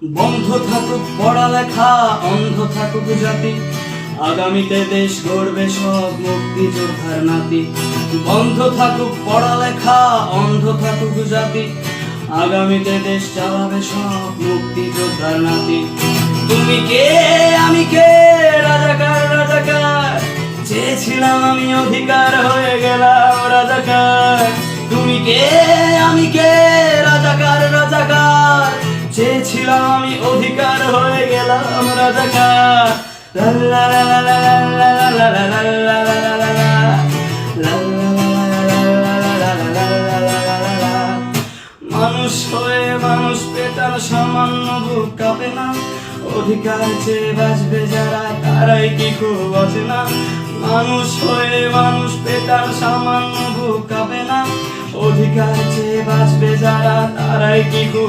বন্ধ থাকুক পড়ালেখা, অন্ধ থাকুক জাতি, আগামীতে দেশ গড়বে সব মুক্তিযোদ্ধার নাতি। বন্ধ থাকুক পড়ালেখা, অন্ধ থাকুক জাতি, আগামীতে দেশ চালাবে সব মুক্তিযোদ্ধার নাতি। তুমি কে আমি কে, রাজাকার রাজাকার, চেয়েছিলাম আমি অধিকার হয়ে গেলাম রাজাকার। তুমি কে আমি কে, রাজাকার রাজাকার, চেয়েছিলাম আমি অধিকার হয়ে গেলাম রাজাকার। লা লা লা লা লা লা লা লা লা লা লা লা লা লা। মানুষ হয়ে মানুষ পেটার সামান্য বুক কাঁপে না, অধিকার চেয়ে বাঁচবে যারা তারাই কি খুব অচেনা। মানুষ হয়ে মানুষ পেটার সামান্য বুক কাঁপে না, অধিকার চেয়ে বাঁচবে যারা তারাই কি খুব